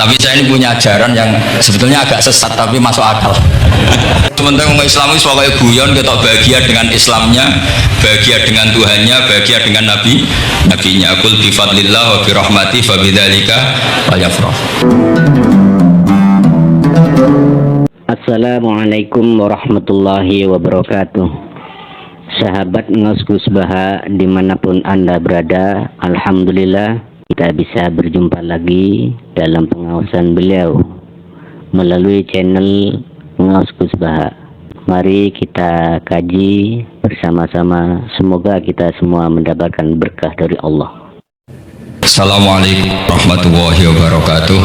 Tapi saya ini punya ajaran yang sebetulnya agak sesat tapi masuk akal. Sementara orang Islam itu pokoknya guyon, kita bahagia dengan Islamnya, bahagia dengan Tuhannya, bahagia dengan Nabinya. Qul bi fadlillah wa bi rahmati fa bidzalika falyafrah. Assalamualaikum warahmatullahi wabarakatuh. Sahabat Ngoskus Baha dimanapun Anda berada, alhamdulillah kita bisa berjumpa lagi dalam pengawasan beliau melalui channel Ngoskus Baha. Mari kita kaji bersama-sama, semoga kita semua mendapatkan berkah dari Allah. Assalamualaikum warahmatullahi wabarakatuh.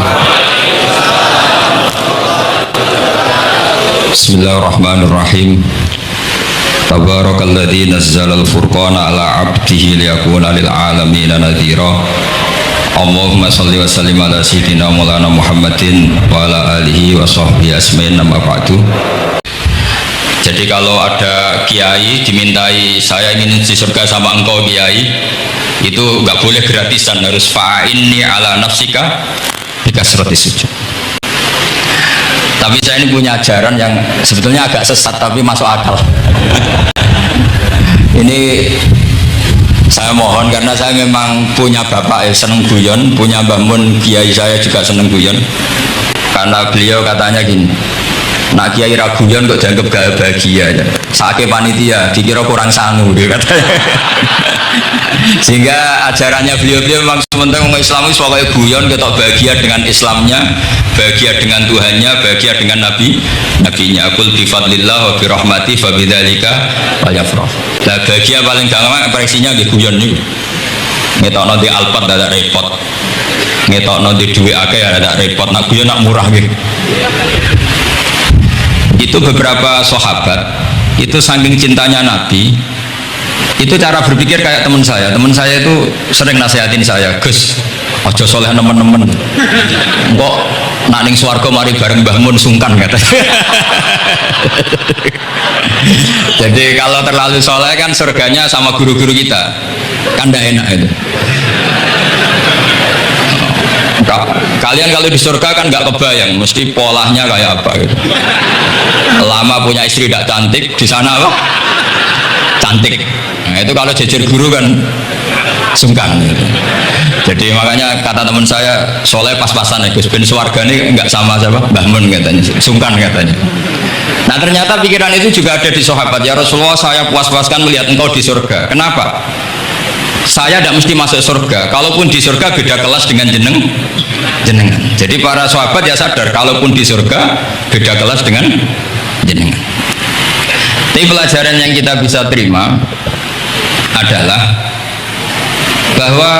Bismillahirrahmanirrahim. Tabarakalladzi nazzalal furqana ala 'abdihi liyakuna lil 'alamin nadhira. Allahumma shalli wa sallim ala sayyidina Maulana Muhammadin wa ala alihi wa sahbihi asma'in amma ba'du. Jadi kalau ada kiai dimintai saya ingin di surga sama engkau kiai, itu nggak boleh gratisan, harus fa'inni ala nafsika bikasratis sujud. Tapi saya ini punya ajaran yang sebetulnya agak sesat tapi masuk akal. Ini saya mohon, karena saya memang punya bapak seneng guyon, punya Mbah Mun kiai saya juga seneng guyon. Karena beliau katanya gini, nak kiai ra guyon kok dianggap gak bahagia ya. Sake panitia dikira kurang sangu dia katanya. Sehingga ajarannya beliau memang sementara orang Islam itu pokoknya guyon, kita bahagia dengan Islamnya, bahagia dengan Tuhannya, bahagia dengan Nabinya. Qul bi fadlillah wa bi rahmati fa bidzalika falyafrah. Lah bahagia paling gampang ekspresinya nggih guyon niku. Ngetokno di alpat dadak repot. Ngetokno di dhuwit akeh ya dadak repot. Nak guyon nak murah nggih. Itu beberapa sahabat itu saking cintanya Nabi, itu cara berpikir kayak teman saya itu sering nasihatin saya, Gus ojo soleh nemen-nemen kok nak ning swarga mari bareng Mbah Mun sungkan katanya. Jadi kalau terlalu soleh kan surganya sama guru-guru kita kan tidak enak itu. Kalian kalau di surga kan nggak kebayang mesti polanya kayak apa gitu. Lama punya istri tidak cantik, di sana apa? Cantik. Nah, itu kalau jejer guru kan sungkan gitu. Jadi makanya kata teman saya, soleh pas-pasan ya Gus, ben swarga ini nggak sama siapa? Mbah Mun katanya, sungkan katanya. Nah ternyata pikiran itu juga ada di sahabat. Ya Rasulullah, saya puas-puaskan melihat engkau di surga. Kenapa? Saya tidak mesti masuk surga, kalaupun di surga beda kelas dengan jenengan. Jadi para sahabat ya sadar, kalaupun di surga beda kelas dengan jenengan. Tapi pelajaran yang kita bisa terima adalah bahwa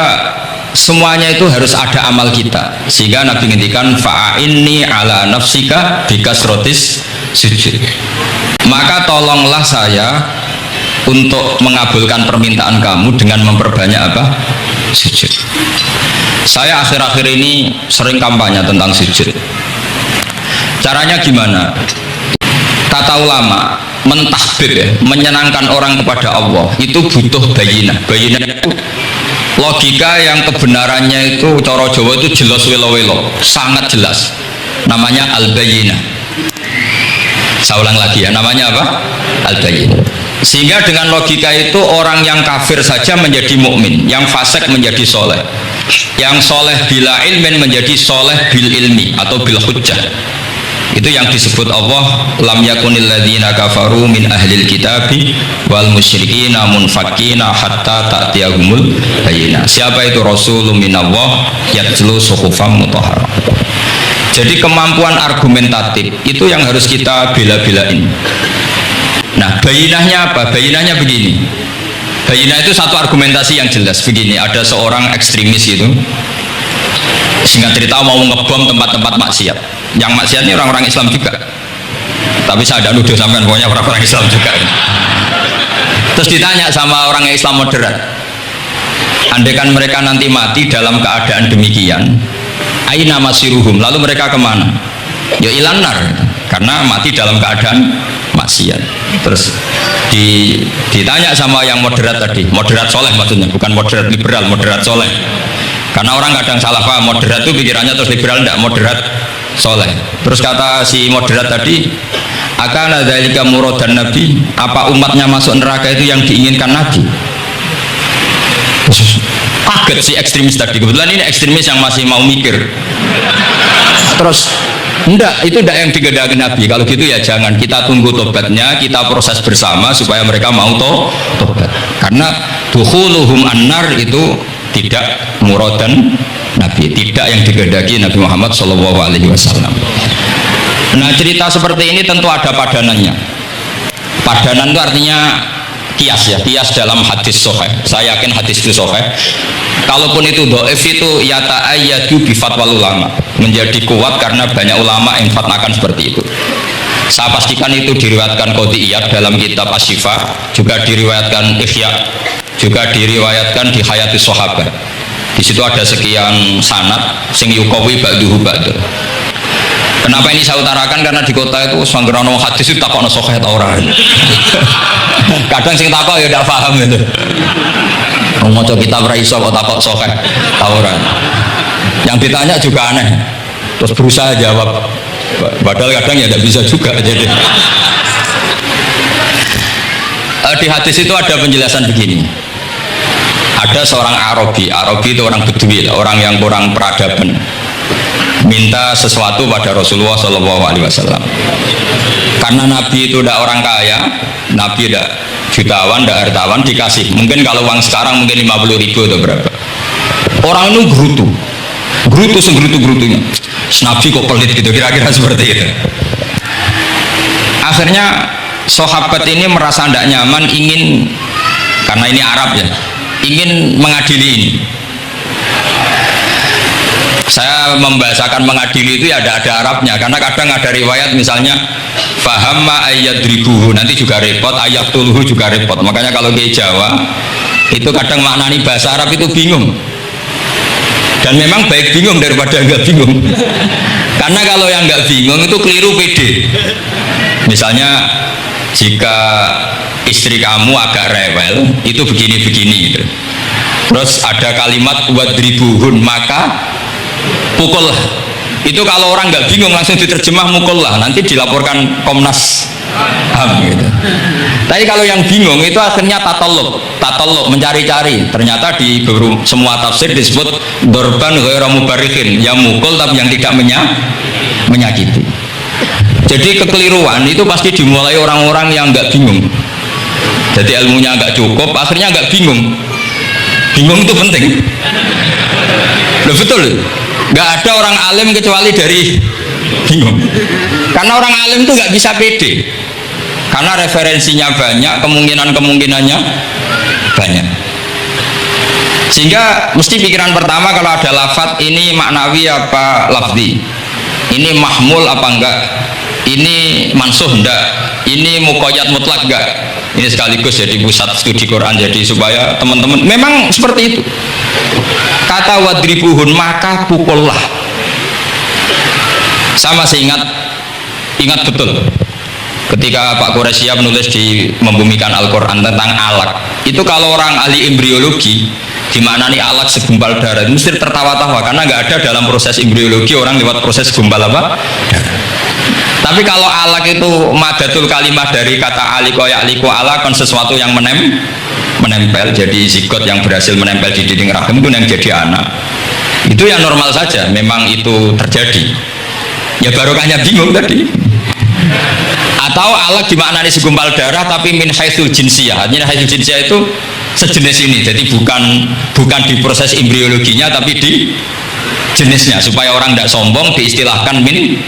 semuanya itu harus ada amal kita, sehingga Nabi ngendikan fa'inni ala nafsika bikasrotis sujud. Maka tolonglah saya untuk mengabulkan permintaan kamu dengan memperbanyak apa? Sujud. Saya akhir-akhir ini sering kampanye tentang sujud. Caranya gimana? Kata ulama, mentahbib ya, menyenangkan orang kepada Allah itu butuh bayinah. Bayinah itu logika yang kebenarannya itu cara Jawa itu jelas welo-welo, sangat jelas. Namanya al-bayinah. Saya ulang lagi ya, namanya apa? Al-bayinah. Sehingga dengan logika itu orang yang kafir saja menjadi mukmin, yang fasik menjadi soleh, yang soleh bila ilmin menjadi soleh bil ilmi atau bil hujjah. Itu yang disebut Allah, lam yakunil ladzina kafaru min ahlil kitabi wal musyrikina munfakina hatta ta'tiyahumul bayyinah. Siapa itu? Rasulun minallah yatlu suhufam mutahharah. Jadi kemampuan argumentatif itu yang harus kita bela-belain. Nah, bayinahnya apa? Bayinahnya begini. Bayinah itu satu argumentasi yang jelas begini. Ada seorang ekstremis itu, singkat cerita mau ngebom tempat-tempat maksiat. Yang maksiat ini orang-orang Islam juga. Tapi saya tidak nuduh sampean, pokoknya orang-orang Islam juga. Terus ditanya sama orang Islam moderat, andaikan mereka nanti mati dalam keadaan demikian, aina masiruhum, lalu mereka kemana? Ya ilanar, karena mati dalam keadaan maksiat. Terus ditanya sama yang moderat tadi, moderat soleh maksudnya, bukan moderat liberal, moderat soleh. Karena orang kadang salah paham, moderat itu pikirannya terus liberal, tidak moderat soleh. Terus kata si moderat tadi, akan ada dzalika muradan Nabi, apa umatnya masuk neraka itu yang diinginkan Nabi? Kaget si ekstremis tadi, kebetulan ini ekstremis yang masih mau mikir. Terus enggak, itu enggak yang digedaki Nabi. Kalau gitu ya jangan, kita tunggu tobatnya, kita proses bersama supaya mereka mau tobat. Karena dukhuluhum annar itu tidak muradan Nabi, tidak yang digedaki Nabi Muhammad SAW. Nah, cerita seperti ini tentu ada padanannya. Padanan itu artinya kias ya, kias dalam hadis sahih. Saya yakin hadis itu sahih. Kalaupun itu dhaif itu yata'ayyadu bi fatwal ulama, menjadi kuat karena banyak ulama yang fatwakan seperti itu. Saya pastikan itu diriwayatkan Qadiyat dalam kitab Asy-Syifa, juga diriwayatkan Ihya, juga diriwayatkan di Hayatus Sahabat. Di situ ada sekian sanad sing yuqawi ba'duhu ba'du. Kenapa ini saya utarakan? Karena di kota itu sanggerono hadis itu takokno sahih ta ora. Kadang sing takok ya ndak paham gitu. Maca kitab ra iso kok takok sahih ta ora. Yang ditanya juga aneh. Terus berusaha jawab. Padahal kadang ya ndak bisa juga jadi. Di hadis itu ada penjelasan begini. Ada seorang Arabi itu orang Bedui, orang yang kurang peradaban, minta sesuatu pada Rasulullah SAW. Karena Nabi itu tidak orang kaya, Nabi tidak jutawan, tidak hartawan, dikasih. Mungkin kalau uang sekarang mungkin 50.000 atau berapa. Orang itu gerutu segrutu-gerutunya. Nabi kok pelit gitu, kira-kira seperti itu. Akhirnya sahabat ini merasa tidak nyaman, ingin, karena ini Arab ya, ingin mengadili ini. Saya membahasakan mengadili itu ya ada Arabnya, karena kadang ada riwayat misalnya fahamma ayyadribuhu, nanti juga repot, ayaktuluhu juga repot. Makanya kalau ke Jawa itu kadang maknani bahasa Arab itu bingung, dan memang baik bingung daripada enggak bingung. Karena kalau yang enggak bingung itu keliru pede. Misalnya jika istri kamu agak rewel itu begini-begini gitu. Terus ada kalimat wadribuhun, maka pukul. Itu kalau orang nggak bingung langsung diterjemah mukul lah, nanti dilaporkan Komnas HAM gitu. Tapi kalau yang bingung itu akhirnya tatalluk mencari-cari. Ternyata di semua tafsir disebut dorban ghairu mubarrikin, yang mukul tapi yang tidak menyakiti. Jadi kekeliruan itu pasti dimulai orang-orang yang nggak bingung. Jadi ilmunya nggak cukup, akhirnya nggak bingung. Bingung itu penting. Loh betul. Nggak ada orang alim kecuali dari bingung. Karena orang alim itu nggak bisa pede. Karena referensinya banyak, kemungkinannya banyak. Sehingga mesti pikiran pertama kalau ada lafadz ini maknawi apa lafzi, ini mahmul apa enggak, ini mansuh enggak, ini muqayyad mutlak enggak. Ini sekaligus jadi pusat studi Quran, jadi supaya teman-teman memang seperti itu. Kata wadribuhun, maka pukullah. Saya masih ingat betul ketika Pak Quraisyah menulis di Membumikan Al-Quran tentang alak. Itu kalau orang ahli embriologi gimana nih alak segumpal darah, mesti tertawa-tawa karena nggak ada dalam proses embriologi orang lewat proses gumpal apa darah. Tapi kalau alak itu madatul kalimah dari kata aliko ya'liku alak, kan sesuatu yang menempel, jadi zigot yang berhasil menempel di dinding rahim itu yang jadi anak. Itu yang normal saja, memang itu terjadi. Ya barokahnya bingung tadi. Atau alak dimaknani segumpal darah tapi min haitsul jinsiyah. Artinya haitsul jinsiyah itu sejenis ini. Jadi bukan di proses embriologinya tapi di jenisnya, supaya orang tidak sombong diistilahkan min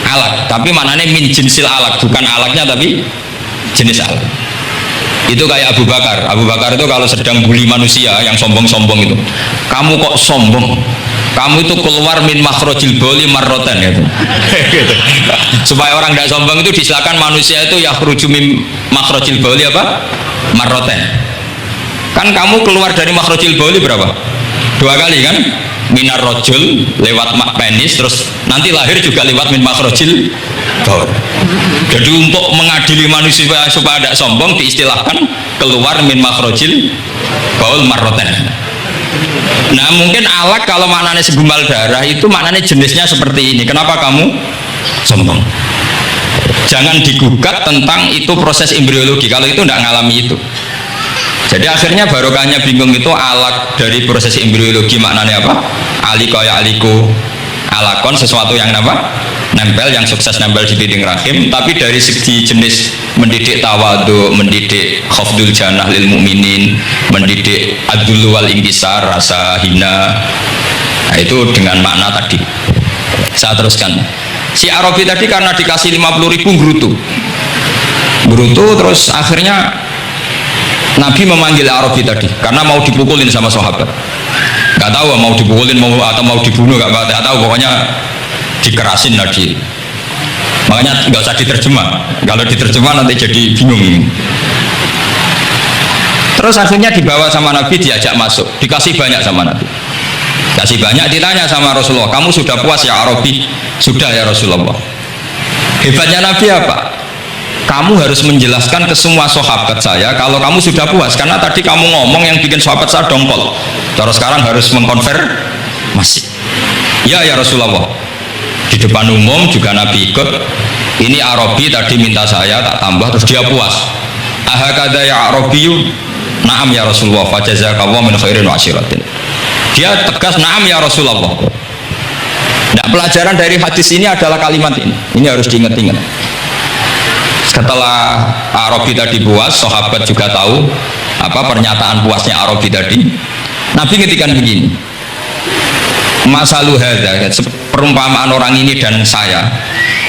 alak, tapi maknanya min jinsil alak, bukan alaknya tapi jenis alak. Itu kayak Abu Bakar itu kalau sedang bully manusia yang sombong-sombong itu, kamu kok sombong, kamu itu keluar min makhrajil bauli marrotan gitu. Supaya orang tidak sombong itu disilakan manusia itu yakhruju min makhrajil bauli apa marrotan. Kan kamu keluar dari makhrajil bauli berapa? 2 kali kan? Minar rojul lewat penis, terus nanti lahir juga lewat min makhrajil baul. Jadi untuk mengadili manusia supaya tidak sombong diistilahkan keluar min makhrajil baul marrotan. Nah mungkin alak kalau maknanya segumpal darah itu maknanya jenisnya seperti ini. Kenapa kamu sombong? Jangan digugat tentang itu proses embriologi kalau itu tidak ngalami itu. Jadi akhirnya barokahnya bingung itu alak dari proses embriologi maknanya apa? Ali kaya aliku, alakon sesuatu yang apa? Nempel, yang sukses nempel di dinding rahim. Tapi dari segi jenis mendidik tawadu, mendidik khafdul janah lil mu'minin, mendidik adul wal ingkisar, rasa hina, nah, itu dengan makna tadi. Saya teruskan. Si Arabi tadi karena dikasih 50.000 gerutu terus akhirnya Nabi memanggil Arabi tadi karena mau dipukulin sama sahabat. Gak tahu mau dipukulin atau mau dibunuh, gak tahu, pokoknya dikerasin lagi. Makanya nggak usah diterjemah. Kalau diterjemah nanti jadi bingung. Terus akhirnya dibawa sama Nabi, diajak masuk, dikasih banyak sama Nabi. Kasih banyak, ditanya sama Rasulullah, kamu sudah puas ya Arabi? Sudah ya Rasulullah. Hebatnya Nabi apa? Kamu harus menjelaskan ke semua sahabat saya kalau kamu sudah puas, karena tadi kamu ngomong yang bikin sahabat saya dongkol. Terus sekarang harus mengkonfirmasi. Ya Rasulullah. Di depan umum juga Nabi ikut. Ini Arabi tadi minta saya tak tambah, terus dia puas. Ahakada ya Arabiyu? Naam ya Rasulullah. Fajazakallahu min khairin wa asyiratin. Dia tegas, naam ya Rasulullah. Nah, pelajaran dari hadis ini adalah kalimat ini. Ini harus diingat-ingat. Setelah Arabi tadi puas, sahabat juga tahu apa pernyataan puasnya Arabi tadi. Nabi ngendikan begini, masalu hadza, perumpamaan orang ini dan saya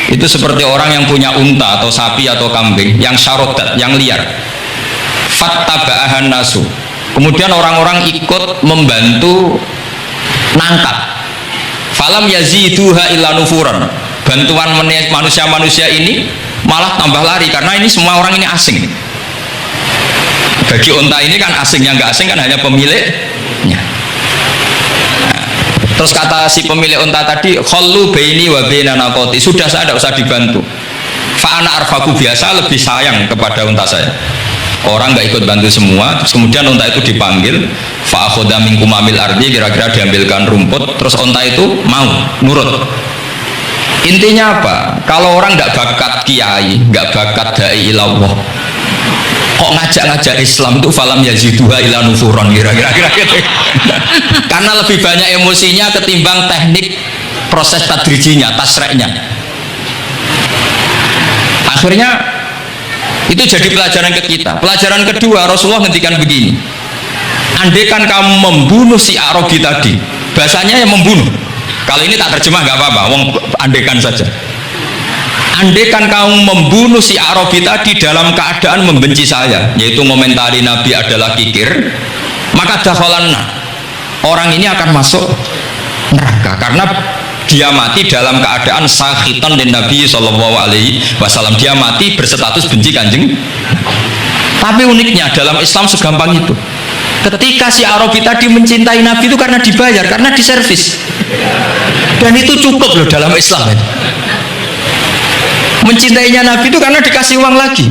itu seperti orang yang punya unta atau sapi atau kambing yang syarodat, yang liar. Fattaba'ahan nasu, kemudian orang-orang ikut membantu nangkap. Falam yaziduha illa nufuran, bantuan manusia-manusia ini malah tambah lari karena ini semua orang ini asing. Bagi unta ini kan asing, yang nggak asing kan hanya pemiliknya. Nah, terus kata si pemilik unta tadi, khallu baini wa baina naqati, sudah saya tidak usah dibantu. Fa ana arfaku, biasa lebih sayang kepada unta saya. Orang nggak ikut bantu semua, terus kemudian unta itu dipanggil, fa akhadha min kumamil ardi, kira-kira diambilkan rumput, terus unta itu mau nurut. Intinya apa? Kalau orang nggak bakat kiai, nggak bakat dai ilallah, kok ngajak-ngajak Islam itu falam yaziduha ila nufuron, kira-kira gitu. Karena lebih banyak emosinya ketimbang teknik proses tadrijinya, tasreknya. Akhirnya itu jadi pelajaran ke kita. Pelajaran kedua, Rasulullah ngendikan begini, andaikan kamu membunuh si Arabi tadi, bahasanya yang membunuh. Kalau ini tak terjemah nggak apa-apa, wong andaikan saja. Andaikan kamu membunuh si Arabi tadi dalam keadaan membenci saya, yaitu ngomentari Nabi adalah kikir, maka dakhalanna, orang ini akan masuk neraka karena dia mati dalam keadaan sakhitan dan Nabi SAW. Dia mati berstatus benci kanjeng. Tapi uniknya dalam Islam segampang itu. Ketika si Arabi tadi mencintai Nabi itu karena dibayar, karena diservis, dan itu cukup loh dalam Islam itu. Mencintainya Nabi itu karena dikasih uang lagi.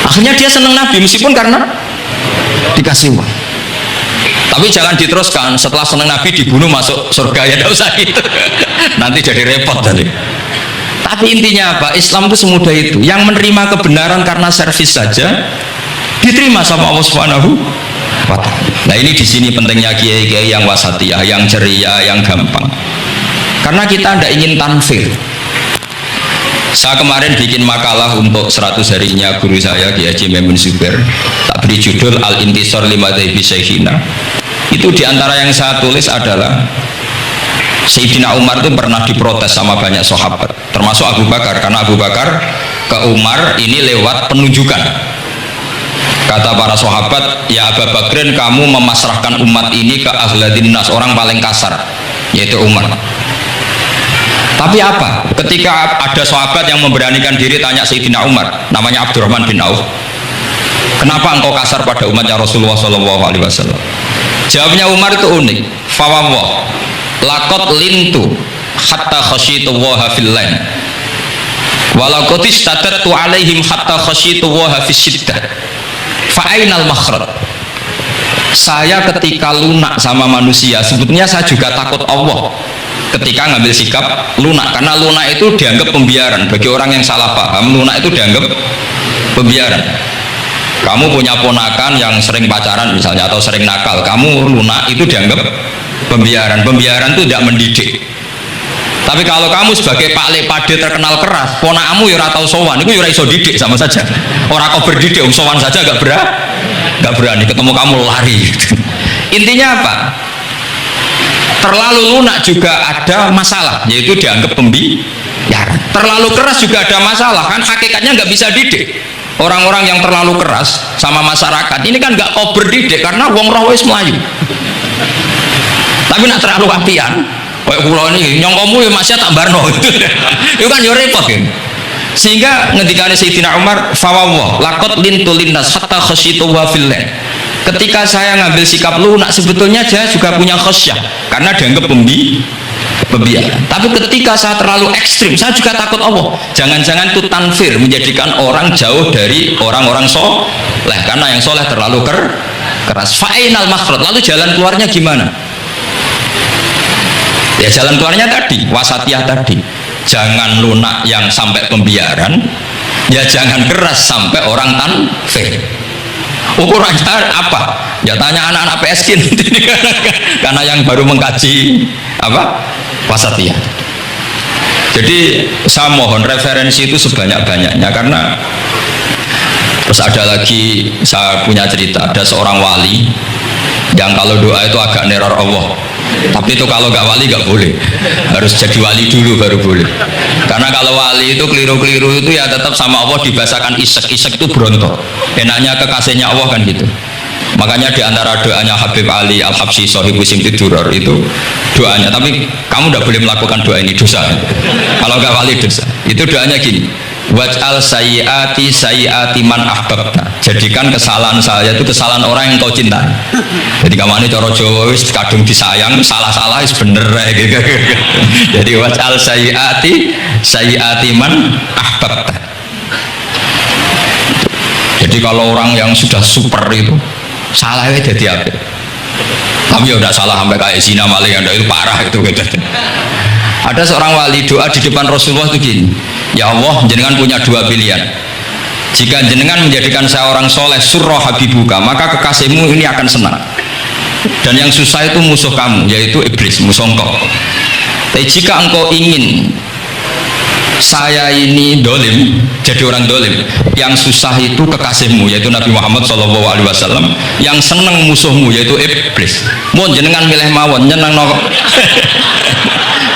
Akhirnya dia senang Nabi meskipun karena dikasih uang. Tapi jangan diteruskan, setelah senang Nabi dibunuh masuk surga, ya tidak usah gitu. Nanti jadi repot tadi. Tapi intinya apa? Islam itu semudah itu. Yang menerima kebenaran karena servis saja diterima sama Allah Subhanahu wa Ta'ala. Nah ini di sini pentingnya kiai-kiai yang wasatiyah, yang ceria, yang gampang. Karena kita tidak ingin tanfir. Saya kemarin bikin makalah untuk 100 harinya guru saya Kiai Haji Maimun Zubair, tak beri judul Al-Intisar li Madzhabi Syekhina. Itu diantara yang saya tulis adalah Sayyidina Umar itu pernah diprotes sama banyak sahabat, termasuk Abu Bakar, karena Abu Bakar ke Umar ini lewat penunjukan. Kata para sahabat, ya Abu Bakrin, kamu memasrahkan umat ini ke ahladin nas, orang paling kasar, yaitu Umar. Tapi apa? Ketika ada sahabat yang memberanikan diri tanya Sayyidina Umar, namanya Abdurrahman bin Auf, kenapa engkau kasar pada umatnya Rasulullah SAW? Jawabnya Umar itu unik. Fawwah, laqad lintu hatta khasyitu waha fil lain, walaqad istatatu alaihim hatta khasyitu waha fis syiddah, fa ainal makhraj. saya ketika lunak sama manusia sebetulnya saya juga takut Allah ketika ngambil sikap lunak, karena lunak itu dianggap pembiaran. Bagi orang yang salah paham, lunak itu dianggap pembiaran. Kamu punya ponakan yang sering pacaran misalnya atau sering nakal, kamu lunak, itu dianggap pembiaran. Pembiaran itu tidak mendidik. Tapi kalau kamu sebagai Pak Le Pade terkenal keras, ponakmu ya ora tau sowan, itu ya ora iso didik, sama saja. Orang kau berdidik, sowan saja gak berani, ketemu kamu lari. Intinya apa? Terlalu lunak juga ada masalah, yaitu dianggap pembiaran. Terlalu keras juga ada masalah, kan hakikatnya nggak bisa didik. Orang-orang yang terlalu keras sama masyarakat ini kan nggak kau berdidik, karena wong roh wis melayu. Tapi nak terlalu apian, kayak pulau ini nyongkomu ya masih tak barno itu kan yo repot kan. Sehingga ngendikane Sayyidina Umar, fawwah laqad lintu linnas hatta khasyitu wa fillah. Ketika saya ngambil sikap lunak, sebetulnya saya juga punya khasyah karena dianggap pembiaran. Tapi ketika saya terlalu ekstrim, saya juga takut Allah. Jangan-jangan itu tanfir, menjadikan orang jauh dari orang-orang soleh, karena yang soleh terlalu keras. Fa'inal makhraj, lalu jalan keluarnya gimana? Ya jalan keluarnya tadi, wasatiyah tadi. Jangan lunak yang sampai pembiaran, ya jangan keras sampai orang tanfir. Ukurannya apa? Ya tanya anak-anak PSG nanti karena yang baru mengkaji apa wasatiyah. Jadi saya mohon referensi itu sebanyak-banyaknya, karena terus ada lagi saya punya cerita, ada seorang wali yang kalau doa itu agak neror Allah. Tapi itu kalau nggak wali nggak boleh, harus jadi wali dulu baru boleh. Karena kalau wali itu keliru-keliru itu ya tetap sama Allah dibahasakan isek itu berontok. Enaknya kekasihnya Allah kan gitu. Makanya di antara doanya Habib Ali Al-Habsyi Shahibu Simti Duror itu doanya. Tapi kamu tidak boleh melakukan doa ini, dosa. Kalau nggak wali dosa. Itu doanya gini. Waj'al sayyiati man ahbabta. Jadikan kesalahan saya itu kesalahan orang yang kau cintai. Jadi kamane cara Jawa wis kadung disayang, salah-salah wis bener gitu. Jadi waj'al sayyiati man ahbabta. Jadi kalau orang yang sudah super itu salahnya jadi apa? Tapi ya udah salah sampai kayak zina maling, itu parah itu gitu. Ada seorang wali doa di depan Rasulullah itu gini, ya Allah, jenengan punya dua pilihan. Jika jenengan menjadikan saya orang soleh, surah habibuka, maka kekasihmu ini akan senang. Dan yang susah itu musuh kamu, yaitu iblis, musuh engkau. Tapi jika engkau ingin saya ini dolim, jadi orang dolim, yang susah itu kekasihmu, yaitu Nabi Muhammad SAW, yang senang musuhmu, yaitu iblis. Mohon jenengan milih mawon, nyenang no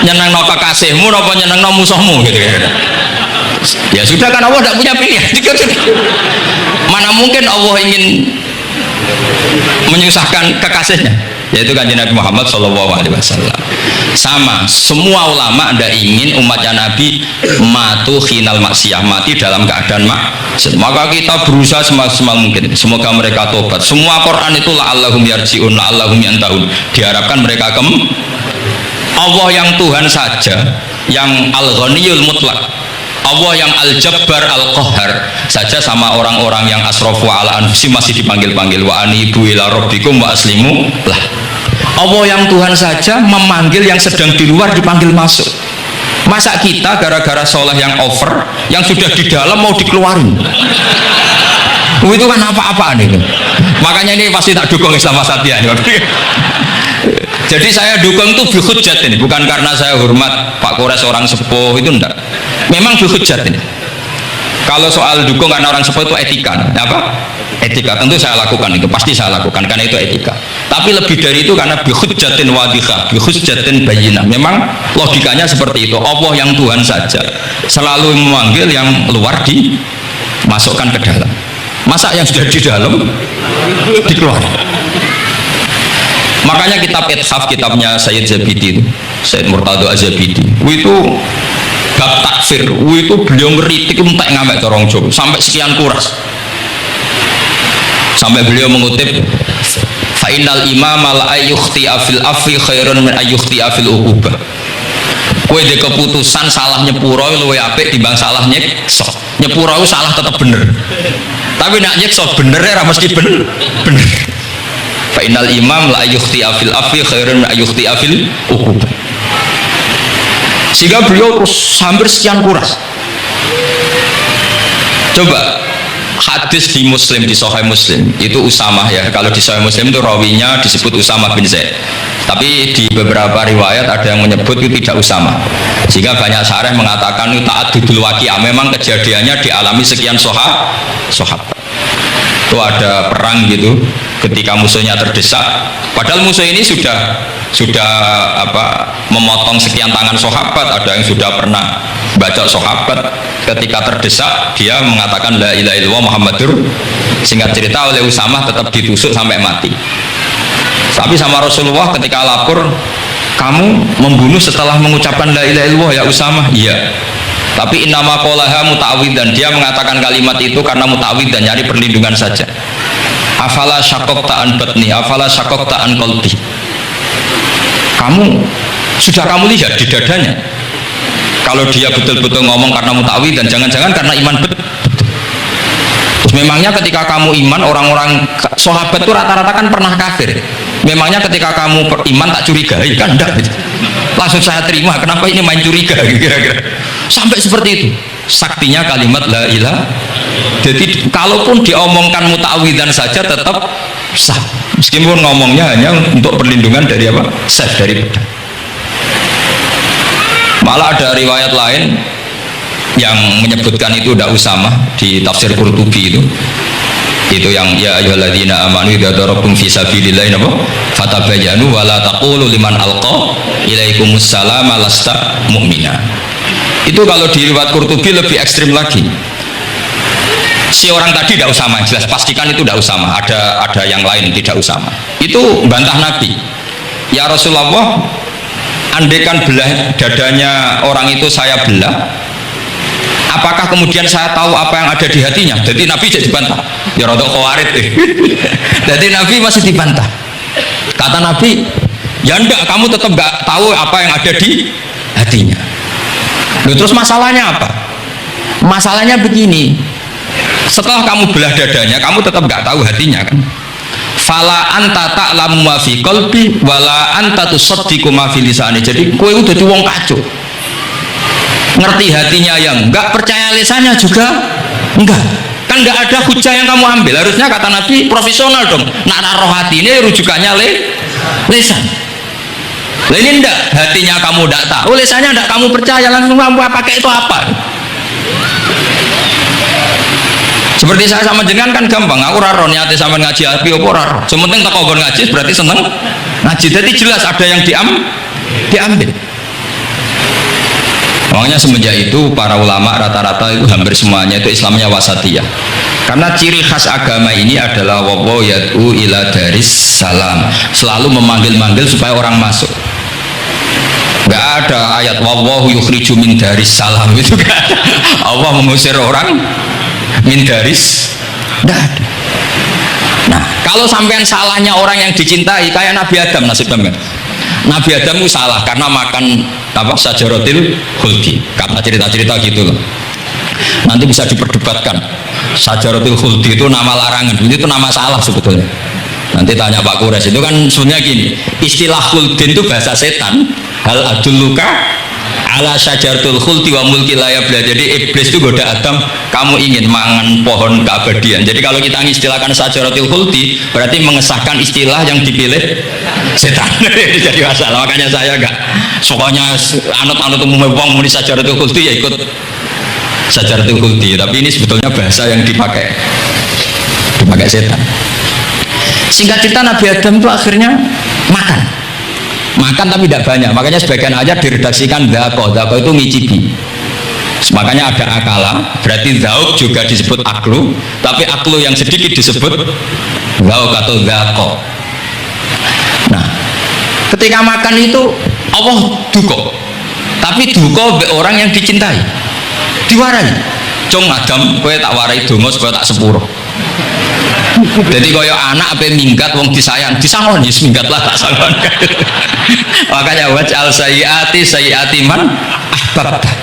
nyenang no kekasihmu, apa nyenang no musuhmu gitu. Ya sudah, kan Allah tidak punya pilihan. Mana mungkin Allah ingin menyusahkan kekasihnya, yaitu kanjeng Nabi Muhammad SAW. Sama, semua ulama tidak ingin umatnya Nabi matu khinal maksiyah, mati dalam keadaan maksiat. Maka kita berusaha semaksimal mungkin, semoga mereka tobat. Semua Quran itu la'allahum yarji'un, la'allahum yantahun, diharapkan mereka Allah yang Tuhan saja, yang al-ghaniyul mutlak, Allah yang al-jabbar al-qahhar saja sama orang-orang yang asrafu ala anfusi masih dipanggil-panggil wa anibu ila rabbikum wa aslimu lah. Allah yang Tuhan saja memanggil yang sedang di luar dipanggil masuk. Masa kita gara-gara soleh yang over, yang sudah di dalam mau dikeluarin? Itu kan apa-apaan itu. Makanya ini pasti tak dukung Islam Wasatiyah. Jadi saya dukung itu bihujjat ini, bukan karena saya hormat Pak Kores orang sepuh, itu enggak. Memang bihujjat ini. Kalau soal dukung karena orang sepuh itu etika, apa? Etika tentu saya lakukan, itu pasti saya lakukan karena itu etika. Tapi lebih dari itu karena bihujjatin wadihah, bihujjatin bayyinah. Memang logikanya seperti itu. Allah yang Tuhan saja selalu memanggil yang luar dimasukkan ke dalam. Masa yang sudah di dalam dikeluarkan? Makanya kitab Ithaf, kitabnya Sayyid Zabidi itu, Sayyid Murtado Az-Zabidi, itu bab takfir, itu beliau ngeritik entek ngamek corong Jawa sampai sekian kuras. Sampai beliau mengutip fa'innal imama la ayyukhti'a fil afi khairun min ayyukhti'a fil uqubah. Kowe de keputusan salah nyepuro luwih apik timbang salah nyekso. Nyepuro salah tetap bener. Tapi nak nyekso bener ora mesti bener. Fa innal imam la yukhti'a fil afi khairun min yukhti'a fil uqubah. Sehingga beliau terus hampir sekian kuras. Coba hadis di Muslim, di Sahih Muslim itu Usamah ya. Kalau di Sahih Muslim itu rawinya disebut Usamah bin Zaid. Tapi di beberapa riwayat ada yang menyebut itu tidak Usamah. Sehingga banyak syarih mengatakan itu ta'addudul waqi'ah. Memang kejadiannya dialami sekian sahabat. Itu ada perang gitu, ketika musuhnya terdesak. Padahal musuh ini sudah memotong sekian tangan sahabat. Ada yang sudah pernah baca sahabat. Ketika terdesak dia mengatakan la ilaha illallah Muhammadur. Singkat cerita oleh Usamah tetap ditusuk sampai mati. Tapi sama Rasulullah ketika lapor, kamu membunuh setelah mengucapkan la ilaha illallah ya Usamah? Iya. Tapi innama qolaha muta'awwidan, dia mengatakan kalimat itu karena muta'awwidan, nyari perlindungan saja. Afala syaqaqta an batni, afala syaqaqta an qalbi. Sudah kamu lihat di dadanya. Kalau dia betul-betul ngomong karena muta'awwidan, jangan-jangan karena iman betul. Terus memangnya ketika kamu iman, orang-orang sahabat itu rata-rata kan pernah kafir. Memangnya ketika kamu iman tak curigai kan enggak gitu. Langsung saya terima, kenapa ini main curiga kira-kira. Sampai seperti itu saktinya kalimat la ilaha. Jadi kalaupun diomongkan muta'awwidan saja tetap sah, meskipun ngomongnya hanya untuk perlindungan dari apa? Saf, dari pedang. Malah ada riwayat lain yang menyebutkan itu udah Usamah di tafsir Qurtubi itu yang ya ayyuhalladzina amanu idza darabtum fi sabilillahi fatabayyanu wa la taqulu liman alqa ilaikumus salama lasta mu'mina. Itu kalau di riwayat Qurtubi lebih ekstrim lagi. Si orang tadi tidak Usamah, jelas pastikan itu tidak Usamah, ada yang lain tidak Usamah. Itu bantah Nabi. Ya Rasulullah, andaikan belah dadanya orang itu saya belah, apakah kemudian saya tahu apa yang ada di hatinya? Jadi Nabi jadi dibantah. Ya rodok khawarid. Jadi Nabi masih dibantah. Kata Nabi, ya enggak, kamu tetap enggak tahu apa yang ada di hatinya. Loh, terus masalahnya apa? Masalahnya begini, setelah kamu belah dadanya, kamu tetap enggak tahu hatinya kan? Fala anta ta'lamu ma fi qalbi wala anta tusaddiqu ma fi lisani. Jadi kowe udah dadi wong kacau. Ngerti hatinya yang enggak, percaya lisannya juga enggak. Kan enggak ada hujah yang kamu ambil. Harusnya kata Nabi profesional dong. Nak roh hati ini rujukannya lisan. Lah ini enggak, hatinya kamu enggak tahu, lisannya enggak kamu percaya, langsung kamu pakai itu apa? Seperti saya sama jenengan kan gampang, aku raro niate sampean ngaji api apa raro. Sementing tak kon ngaji berarti seneng ngaji. Jadi jelas ada yang diambil. Makanya semenjak itu para ulama rata-rata itu hampir semuanya itu Islamnya wasatiyah. Karena ciri khas agama ini adalah wallahu yad'u ila daris salam, selalu memanggil-manggil supaya orang masuk. Gak ada ayat wallahu yukhriju min daris salam, itu gak ada. Allah mengusir orang min daris, gak ada. Nah, kalau sampean salahnya orang yang dicintai kayak Nabi Adam, nasib sampean. Nabi Adam itu salah karena makan apa sajaratil khuldi, kata cerita-cerita gitu loh. Nanti bisa diperdebatkan. Sajaratul khuldi itu nama larangan, itu nama salah sebetulnya. Nanti tanya Pak Kures, itu kan sebenarnya gini, istilah khuldin itu bahasa setan. Hal adulluka ala sajaratul khuldi wa mulki la yabla. Jadi iblis itu goda Adam, kamu ingin mangan pohon keabadian. Jadi kalau kita mengistilahkan sajaratul khuldi berarti mengesahkan istilah yang dipilih setan. Jadi masalah, makanya saya enggak pokoknya anut-anut umum wong muni sajaratul khuldi ya ikut sajaratul khuldi, tapi ini sebetulnya bahasa yang dipakai setan. Singkat cerita Nabi Adam itu akhirnya makan tapi tidak banyak, makanya sebagian ayat diredaksikan dzaqo itu ngicipi. Makanya ada akala, berarti dzauq juga disebut aklu, tapi aklu yang sedikit disebut dzauq atau dzaqo. Nah, ketika makan itu Allah duka, tapi duka be orang yang dicintai, diwarai. Cung Adam, kowe tak warai donga supaya tak sepuro. Jadi kaya anak apa minggat wong disayang, disangon ya minggat lah tak sangon. Makanya waj'al sayyiati man ahbabta.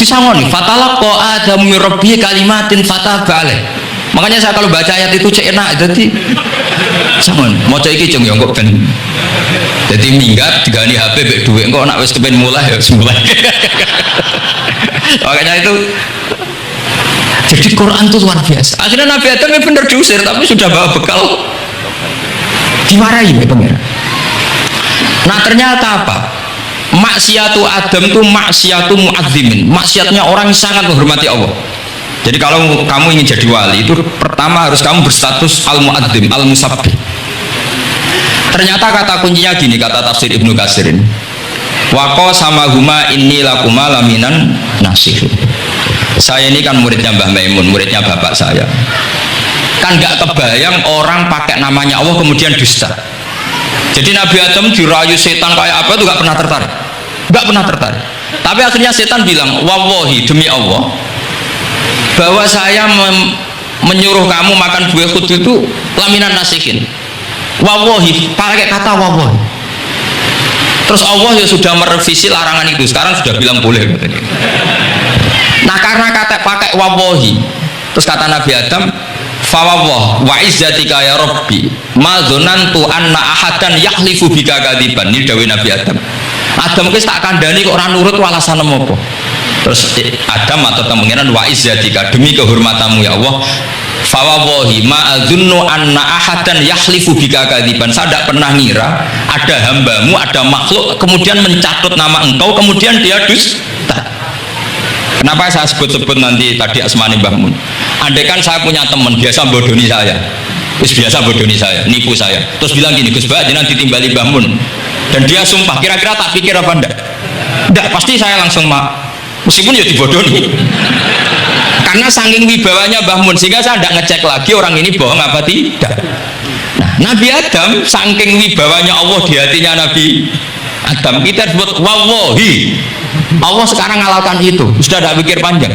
Disangoni fatalaqa Adam min rabbih kalimatin fataba alaih. Makanya saya kalau baca ayat itu cek enak, jadi Sampun maca iki cung ya kok ben. Dadi minggat digani HP mbek dhuwit engko nek wis kepen mulai ya mulai. Makanya itu jadi Quran itu luar biasa. Akhirnya Nabi Adam yang benar diusir tapi sudah bawa bekal dimarahi ya pengira. Nah ternyata apa? Maksiatu Adam itu maksiatu mu'azzimin, maksiatnya orang yang sangat menghormati Allah. Jadi kalau kamu ingin jadi wali itu pertama harus kamu berstatus al-mu'azzim, al-musabbih. Ternyata kata kuncinya gini, kata tafsir Ibnu Katsirin, waqo sama huma inni lakuma laminan nasih. Saya ini kan muridnya Mbah Maimun, muridnya bapak saya. Kan nggak kebayang orang pakai namanya Allah kemudian dusta. Jadi Nabi Adam dirayu setan kayak apa itu nggak pernah tertarik, nggak pernah tertarik. Tapi akhirnya setan bilang, wallahi demi Allah, bahwa saya menyuruh kamu makan buah khut itu laminan nasihin. Wallahi, pakai kata wallahi. Terus Allah ya sudah merevisi larangan itu, sekarang sudah bilang boleh. Nah karena kata pakai wallahi, terus kata Nabi Adam, fawwah wa izzatika ya rabbi ma dzanantu anna ahadan yahlifu bika kadiban. Ini dawuh Nabi Adam. Adam wis tak kandhani kok ora nurut alasan apa. Terus Adam atau pengiran wa izzatika, demi kehormatanmu ya Allah, fawallahi ma adzunnu anna ahadan yahlifu bika kadiban. Saya tidak pernah ngira ada hambamu, ada makhluk kemudian mencatut nama engkau kemudian dia dusta. Kenapa saya sebut-sebut nanti tadi asmani Mbah Mun? Andai kan saya punya teman biasa bodoni saya, biasa bodoni saya, nipu saya, terus bilang gini, Gus Bah, jangan ditimbali Mbah Mun, dan dia sumpah, kira-kira tak pikir apa enggak? Enggak, pasti saya langsung meskipun ya dibodoni. Karena saking wibawanya Mbah Mun, sehingga saya tidak ngecek lagi orang ini bohong apa tidak. Nah, Nabi Adam saking wibawanya Allah di hatinya Nabi Adam, kita sebut wallahi. Allah sekarang ngalalkan itu, sudah tidak pikir panjang,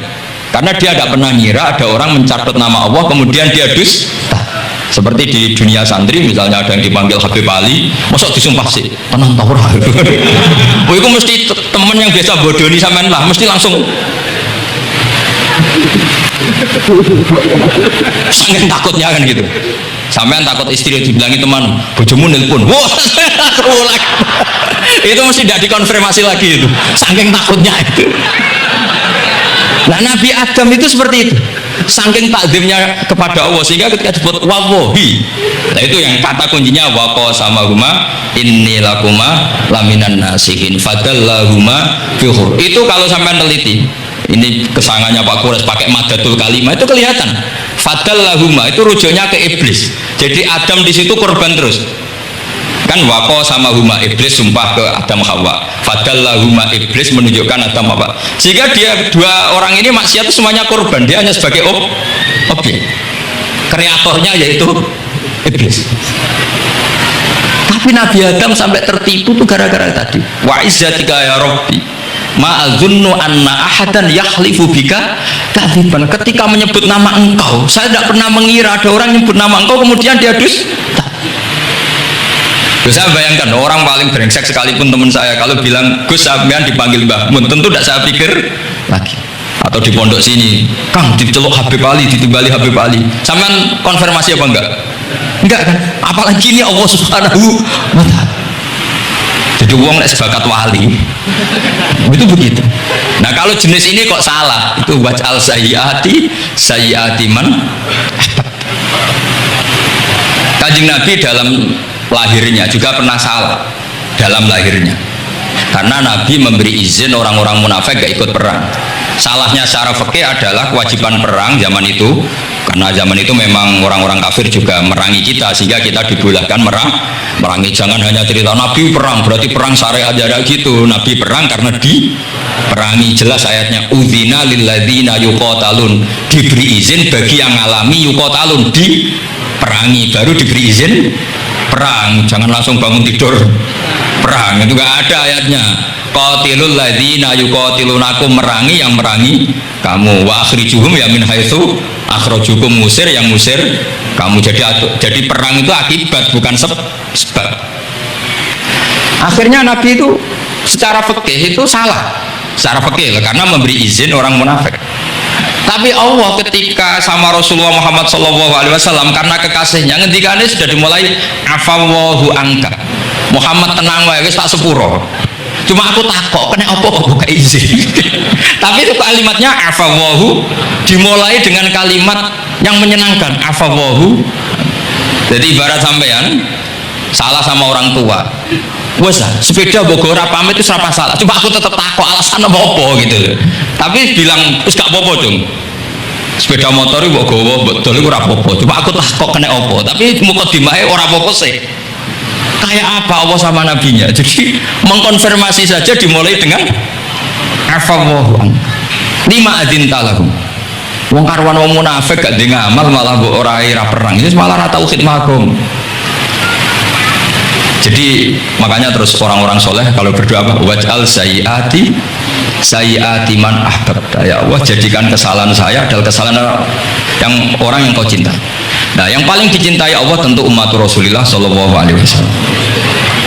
karena dia tidak pernah ngira ada orang mencatat nama Allah kemudian dia dusta. Seperti di dunia santri misalnya ada yang dipanggil Habib Ali, masuk disumpah sih tenang tau ora. Oh itu mesti teman yang biasa bodoni sampean lah, mesti langsung sangat takutnya kan gitu. Sampean takut istri dibilangi teman, bojomu nelpon, wah terulang. Itu mesti tidak dikonfirmasi lagi itu, saking takutnya itu. Nah Nabi Adam itu seperti itu, saking takzimnya kepada Allah sehingga ketika disebut wallahi, nah itu yang kata kuncinya waqo sama huma inni lakuma laminan nasihin fadallahuma bihur. Itu kalau sampean teliti, ini kesangannya Pak Kures pakai madatul kalimah itu kelihatan. Fadallahuma itu rujuknya ke iblis. Jadi Adam di situ korban terus. Kan waqo sama huma, iblis sumpah ke Adam Hawa. Fadallahuma, iblis menunjukkan Adam Hawa. Sehingga dia dua orang ini maksiat itu semuanya korban. Dia hanya sebagai objek. Kreatornya yaitu iblis. Tapi Nabi Adam sampai tertipu tuh gara-gara tadi. Wa izzatika ya rabbi ma'azunnu anna ahadan yahlifu bika kadiban. Ketika menyebut nama engkau, saya tidak pernah mengira ada orang menyebut nama engkau kemudian dia dusta. Saya bayangkan orang paling brengsek sekalipun teman saya kalau bilang Gus sampean dipanggil Mbah Mun, tentu tidak saya pikir lagi. Atau di pondok sini, Kang diceluk Habib Ali, ditimbali Habib Ali, sampean konfirmasi apa enggak? Enggak kan? Apalagi ini Allah Subhanahu wa ta'ala. Jadi uang nek sebakat wali itu begitu. Nah kalau jenis ini kok salah, itu waj'al sayyiati man. Kanjeng Nabi dalam lahirnya juga pernah salah dalam lahirnya, karena Nabi memberi izin orang-orang munafik gak ikut perang. Salahnya secara fikih adalah kewajiban perang zaman itu, karena zaman itu memang orang-orang kafir juga merangi kita sehingga kita dibolehkan merangi. Jangan hanya cerita Nabi perang berarti perang syariat aja gitu. Nabi perang karena diperangi. Jelas ayatnya udzina lilladzina yuqatalun, diberi izin bagi yang ngalami yuqatalun, diperangi baru diberi izin perang. Jangan langsung bangun tidur perang, itu gak ada ayatnya. Qatilul ladzina yuqatilunakum, merangi yang merangi kamu, wa akhrijuhum ya min haitsu akhrajukum, musir yang musir kamu. Jadi perang itu akibat bukan sebab. Akhirnya Nabi itu secara fikih itu salah secara fikih karena memberi izin orang munafik. Tapi Allah ketika sama Rasulullah Muhammad SAW karena kekasihnya ngendikane sudah dimulai afawwahu angka. Muhammad tenang wae wis tak sepuro. Cuma aku takok kena apa kok buka izin. Tapi itu kalimatnya afawwahu dimulai dengan kalimat yang menyenangkan, afawwahu. Jadi ibarat sampean salah sama orang tua. Wes sepeda bogor pamit itu serapa salah. Cuma aku tetap takok alasan apa gitu. Tapi bilang wis gak apa-apa, Cung. Sepeda motor iki mbok gowo mbok dol iku ora apa-apa. Cuma aku takok kena apa. Tapi mukadimahe ora apa-apa sih. Kayak apa Allah sama nabinya. Jadi mengkonfirmasi saja dimulai dengan afawwahu lima adin talahum. Wong karwan wong munafik gak ndek ngamal malah mbok ora perang. Ini malah ora tau khidmahkum. Jadi makanya terus orang-orang soleh kalau berdoa apa? Waj'al sayyiati man ahbabta. Ya Allah, jadikan kesalahan saya adalah kesalahan yang orang yang kau cinta. Nah, yang paling dicintai Allah tentu umat Rasulullah Shallallahu Alaihi Wasallam.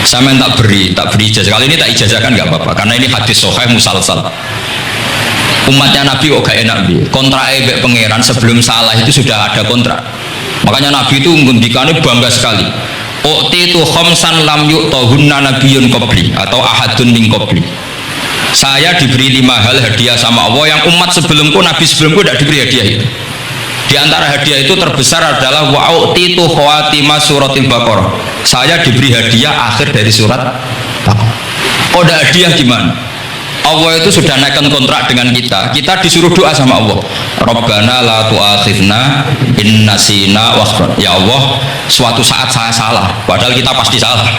Saya tak beri ijazah. Kali ini tak ijazahkan nggak apa-apa, karena ini hadis sahih musalsal. Umatnya Nabi kok gak enak bi. Kontrak ebek pangeran sebelum salah itu sudah ada kontrak. Makanya Nabi itu ngendikannya bangga sekali. U'titu khamsan lam yu'tahunna nabiyyun qabli atau ahadun min qabli. Saya diberi 5 hal hadiah sama Allah yang umat sebelumku, nabi sebelumku tidak diberi hadiah itu. Di antara hadiah itu terbesar adalah wa'u'titu khawatimah suratil Baqarah. Saya diberi hadiah akhir dari surat Baqarah. Oh, ada hadiah gimana? Allah itu sudah naikkan kontrak dengan kita. Kita disuruh doa sama Allah. Rabbana la tu'akhidna in nasina wa akhtana. Ya Allah, suatu saat saya salah. Padahal kita pasti salah.